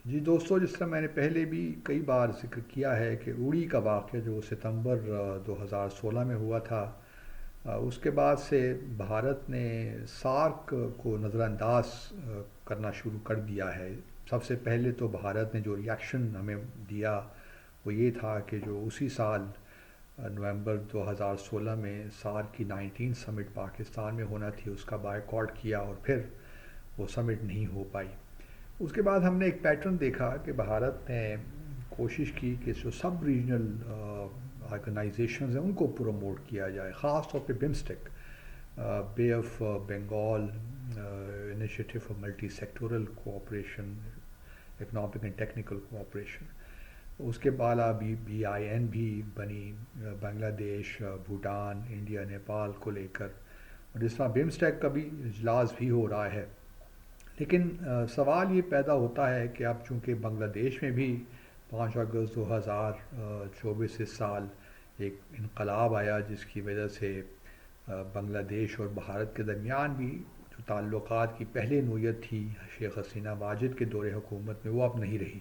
جی دوستو، جس طرح میں نے پہلے بھی کئی بار ذکر کیا ہے کہ اوڑی کا واقعہ جو ستمبر 2016 میں ہوا تھا، اس کے بعد سے بھارت نے سارک کو نظر انداز کرنا شروع کر دیا ہے۔ سب سے پہلے تو بھارت نے جو ریاکشن ہمیں دیا وہ یہ تھا کہ جو اسی سال نومبر 2016 میں سارک کی 19 سمٹ پاکستان میں ہونا تھی، اس کا بائیکاٹ کیا اور پھر وہ سمٹ نہیں ہو پائی۔ اس کے بعد ہم نے ایک پیٹرن دیکھا کہ بھارت نے کوشش کی کہ جو سب ریجنل آرگنائزیشنز ہیں ان کو پروموٹ کیا جائے، خاص طور پہ BIMSTEC, bay of Bengal initiative for multi sectoral cooperation, economic and technical cooperation. اس کے بالا BIN بھی بنی، بنگلہ دیش، بھوٹان، انڈیا، نیپال کو لے کر، اور جس طرح بمسٹیک کا بھی اجلاس بھی ہو رہا ہے۔ لیکن سوال یہ پیدا ہوتا ہے کہ اب چونکہ بنگلہ دیش میں بھی 5 اگست 2024 اس سال ایک انقلاب آیا جس کی وجہ سے بنگلہ دیش اور بھارت کے درمیان بھی جو تعلقات کی پہلے نوعیت تھی شیخ حسینہ واجد کے دور حکومت میں وہ اب نہیں رہی۔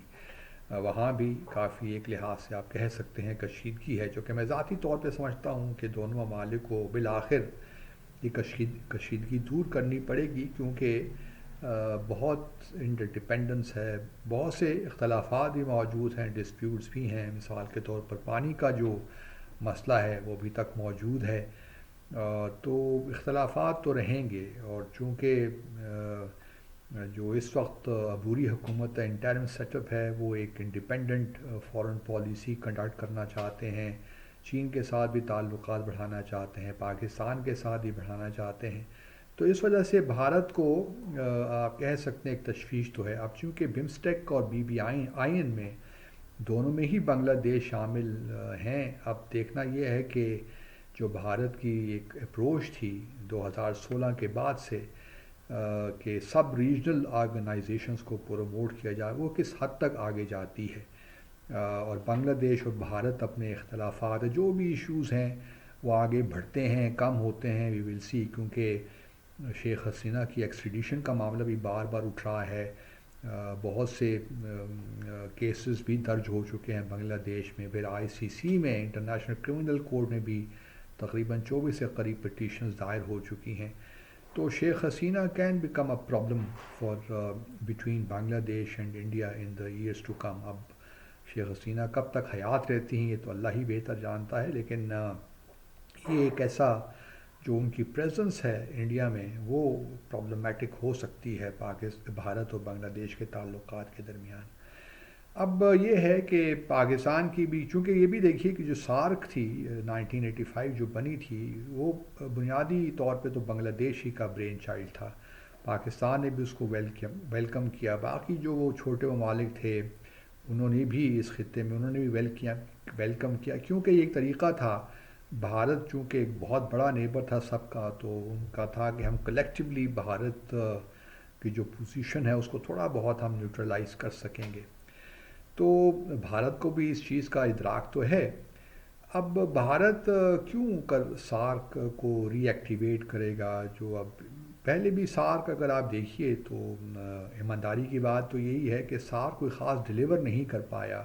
وہاں بھی کافی ایک لحاظ سے آپ کہہ سکتے ہیں کشیدگی ہے، جو کہ میں ذاتی طور پہ سمجھتا ہوں کہ دونوں ممالک کو بالآخر یہ کشیدگی دور کرنی پڑے گی، کیونکہ بہت انٹر ڈپینڈنس ہے، بہت سے اختلافات بھی موجود ہیں، ڈسپیوٹس بھی ہیں۔ مثال کے طور پر پانی کا جو مسئلہ ہے وہ ابھی تک موجود ہے، تو اختلافات تو رہیں گے۔ اور چونکہ جو اس وقت عبوری حکومت انٹرم سیٹ اپ ہے وہ ایک انڈیپینڈنٹ فارن پالیسی کنڈکٹ کرنا چاہتے ہیں، چین کے ساتھ بھی تعلقات بڑھانا چاہتے ہیں، پاکستان کے ساتھ بھی بڑھانا چاہتے ہیں، تو اس وجہ سے بھارت کو آپ کہہ سکتے ہیں ایک تشویش تو ہے۔ اب چونکہ بمسٹیک اور BBIN میں دونوں میں ہی بنگلہ دیش شامل ہیں، اب دیکھنا یہ ہے کہ جو بھارت کی ایک اپروچ تھی 2016 کے بعد سے کہ سب ریجنل آرگنائزیشنز کو پروموٹ کیا جائے، وہ کس حد تک آگے جاتی ہے۔ اور بنگلہ دیش اور بھارت اپنے اختلافات جو بھی ایشوز ہیں وہ آگے بڑھتے ہیں، کم ہوتے ہیں، وی ول سی، کیونکہ شیخ حسینہ کی ایکسٹریڈیشن کا معاملہ بھی بار بار اٹھ رہا ہے۔ بہت سے کیسز بھی درج ہو چکے ہیں بنگلہ دیش میں، پھر ICC میں، انٹرنیشنل کرمنل کورٹ میں بھی تقریباً 24 سے قریب پٹیشنز دائر ہو چکی ہیں۔ تو Sheikh Hasina can become a problem for between Bangladesh and India in the years to come. اب شیخ حسینہ کب تک حیات رہتی ہیں یہ تو اللہ ہی بہتر جانتا ہے، لیکن یہ ایک ایسا جو ان کی پریزنس ہے انڈیا میں وہ پرابلمیٹک ہو سکتی ہے بھارت اور بنگلہ دیش کے تعلقات کے درمیان۔ اب یہ ہے کہ پاکستان کی بھی، چونکہ یہ بھی دیکھیے کہ جو سارک تھی 1985 جو بنی تھی، وہ بنیادی طور پہ تو بنگلہ دیش ہی کا برین چائلڈ تھا۔ پاکستان نے بھی اس کو ویلکم کیا، باقی جو وہ چھوٹے ممالک تھے انہوں نے بھی اس خطے میں انہوں نے بھی ویلکم کیا، کیونکہ یہ ایک طریقہ تھا۔ بھارت چونکہ ایک بہت بڑا نیبر تھا سب کا، تو ان کا تھا کہ ہم کلیکٹیولی بھارت کی جو پوزیشن ہے اس کو تھوڑا بہت ہم نیوٹرلائز کر سکیں گے۔ تو بھارت کو بھی اس چیز کا ادراک تو ہے۔ اب بھارت کیوں کر سارک کو ری ایکٹیویٹ کرے گا؟ جو اب پہلے بھی سارک اگر آپ دیکھیے تو ایمانداری کی بات تو یہی ہے کہ سارک کوئی خاص ڈیلیور نہیں کر پایا۔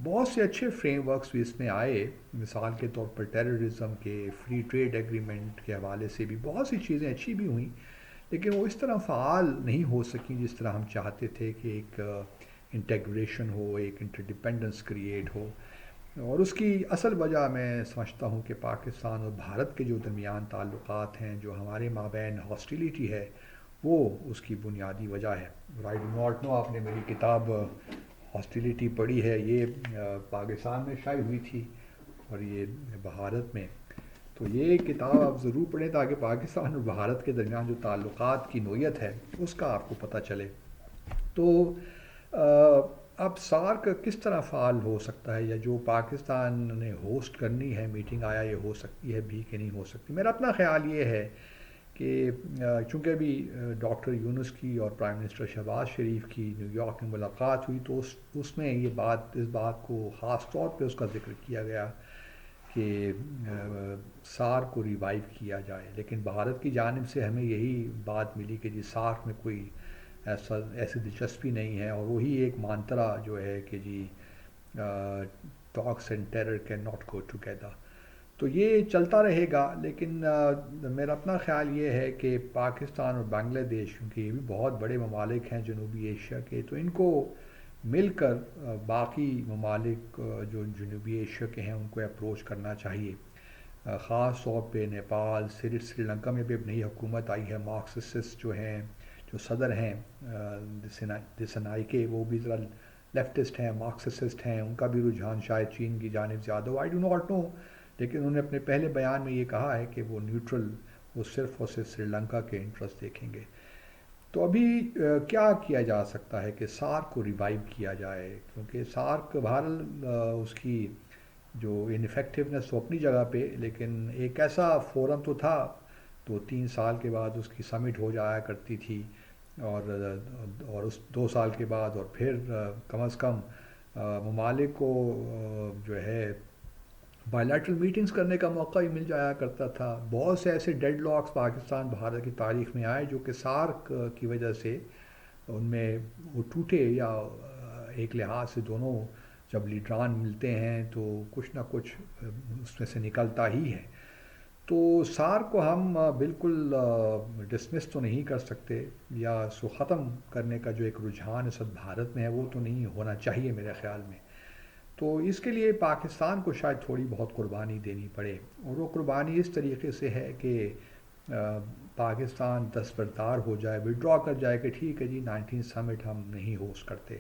بہت سے اچھے فریم ورکس بھی اس میں آئے، مثال کے طور پر ٹیررزم کے، فری ٹریڈ ایگریمنٹ کے حوالے سے بھی بہت سی چیزیں اچھی بھی ہوئیں، لیکن وہ اس طرح فعال نہیں ہو سکیں جس طرح ہم چاہتے تھے کہ ایک انٹیگریشن ہو، ایک انٹرڈیپینڈنس کریٹ ہو۔ اور اس کی اصل وجہ میں سمجھتا ہوں کہ پاکستان اور بھارت کے جو درمیان تعلقات ہیں، جو ہمارے مابین ہاسٹیلیٹی ہے، وہ اس کی بنیادی وجہ ہے۔ آئی ڈو ناٹ نو آپ نے میری کتاب ہاسٹیلیٹی پڑھی ہے، یہ پاکستان میں شائع ہوئی تھی اور یہ بھارت میں، تو یہ کتاب آپ ضرور پڑھیں تاکہ پاکستان اور بھارت کے درمیان جو تعلقات کی نوعیت ہے اس کا آپ کو پتہ چلے۔ تو اب سارک کس طرح فعال ہو سکتا ہے، یا جو پاکستان نے ہوسٹ کرنی ہے میٹنگ، آیا یہ ہو سکتی ہے بھی کہ نہیں ہو سکتی؟ میرا اپنا خیال یہ ہے کہ چونکہ ابھی ڈاکٹر یونس کی اور پرائم منسٹر شہباز شریف کی نیو یارک میں ملاقات ہوئی، تو اس میں یہ اس بات کو خاص طور پہ اس کا ذکر کیا گیا کہ سارک کو ریوائیو کیا جائے، لیکن بھارت کی جانب سے ہمیں یہی بات ملی کہ جی سارک میں کوئی ایسا ایسی دلچسپی نہیں ہے، اور وہی ایک مانترا جو ہے کہ جی talks and terror can not go together. تو یہ چلتا رہے گا، لیکن میرا اپنا خیال یہ ہے کہ پاکستان اور بنگلہ دیش، کیونکہ یہ بھی بہت بڑے ممالک ہیں جنوبی ایشیا کے، تو ان کو مل کر باقی ممالک جو جنوبی ایشیا کے ہیں ان کو اپروچ کرنا چاہیے. خاص طور پہ نیپال، سری لنکا میں بھی اب نئی حکومت آئی ہے، مارکسسٹ جو ہیں، جو صدر ہیں دسنائی کے، وہ بھی ذرا لیفٹسٹ ہیں، مارکسسٹ ہیں، ان کا بھی رجحان شاید چین کی جانب زیادہ ہو، آئی ڈو ناٹ نو. لیکن انہوں نے اپنے پہلے بیان میں یہ کہا ہے کہ وہ نیوٹرل، وہ صرف اور صرف سری لنکا کے انٹرسٹ دیکھیں گے. تو ابھی کیا کیا جا سکتا ہے کہ سارک کو ریوائیو کیا جائے، کیونکہ سارک بہرحال اس کی جو انفیکٹونیس وہ اپنی جگہ پہ، لیکن ایک ایسا فورم تو تھا، 2-3 سال کے بعد اس کی سمٹ ہو جایا کرتی تھی، اور اس 2 سال کے بعد اور پھر کم از کم ممالک کو جو ہے بائیلیٹرل میٹنگز کرنے کا موقع ہی مل جایا کرتا تھا. بہت سے ایسے ڈیڈ لاکس پاکستان بھارت کی تاریخ میں آئے جو کہ سارک کی وجہ سے ان میں وہ ٹوٹے، یا ایک لحاظ سے دونوں جب لیڈران ملتے ہیں تو کچھ نہ کچھ اس میں سے نکلتا ہی ہے. تو سارک کو ہم بالکل ڈسمس تو نہیں کر سکتے، یا اس کو ختم کرنے کا جو ایک رجحان اس وقت بھارت میں ہے وہ تو نہیں ہونا چاہیے میرے خیال میں. تو اس کے لیے پاکستان کو شاید تھوڑی بہت قربانی دینی پڑے، اور وہ قربانی اس طریقے سے ہے کہ پاکستان دستبردار ہو جائے، وڈرا کر جائے کہ ٹھیک ہے جی 19 سمٹ ہم نہیں ہوسٹ کرتے.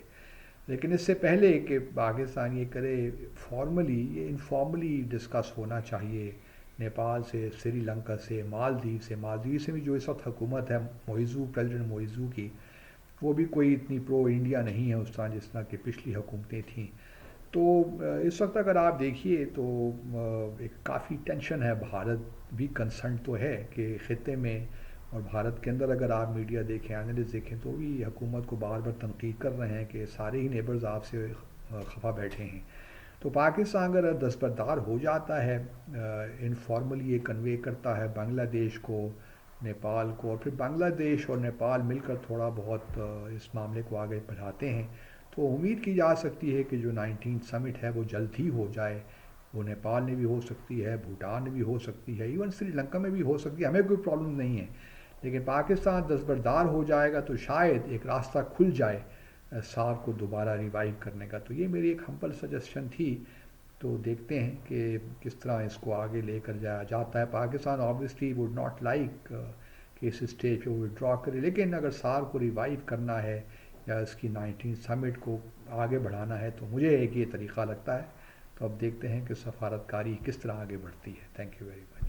لیکن اس سے پہلے کہ پاکستان یہ کرے فارملی، یہ انفارملی ڈسکس ہونا چاہیے نیپال سے، سری لنکا سے، مالدیو سے بھی جو اس وقت حکومت ہے پریزیڈنٹ موئزو کی، وہ بھی کوئی اتنی پرو انڈیا نہیں ہے اس طرح جس طرح کی پچھلی حکومتیں تھیں. تو اس وقت اگر آپ دیکھیے تو ایک کافی ٹینشن ہے، بھارت بھی کنسرن تو ہے کہ خطے میں اور بھارت کے اندر اگر آپ میڈیا دیکھیں، اینالسٹ دیکھیں، تو بھی حکومت کو بار بار تنقید کر رہے ہیں کہ سارے ہی نیبرز آپ سے خفا بیٹھے ہیں. تو پاکستان اگر دستبردار ہو جاتا ہے، انفارملی یہ کنوے کرتا ہے بنگلہ دیش کو، نیپال کو، اور پھر بنگلہ دیش اور نیپال مل کر تھوڑا بہت اس معاملے کو آگے بڑھاتے ہیں، تو امید کی جا سکتی ہے کہ جو 19 سمٹ ہے وہ جلد ہی ہو جائے. وہ نیپال میں بھی ہو سکتی ہے، بھوٹان میں بھی ہو سکتی ہے، ایون سری لنکا میں بھی ہو سکتی ہے، ہمیں کوئی پرابلم نہیں ہے. لیکن پاکستان دستبردار ہو جائے گا تو شاید ایک راستہ کھل جائے سارک کو دوبارہ ریوائیو کرنے کا. تو یہ میری ایک ہمبل سجیشن تھی. تو دیکھتے ہیں کہ کس طرح اس کو آگے لے کر جایا جاتا ہے. Pakistan obviously would not like کہ اس اسٹیج پہ وہ ڈرا کرے، لیکن اگر سارک کو ریوائیو کرنا ہے یا اس کی 19 سمٹ کو آگے بڑھانا ہے تو مجھے ایک یہ طریقہ لگتا ہے. تو اب دیکھتے ہیں کہ سفارت کاری کس طرح آگے بڑھتی ہے. Thank you very much.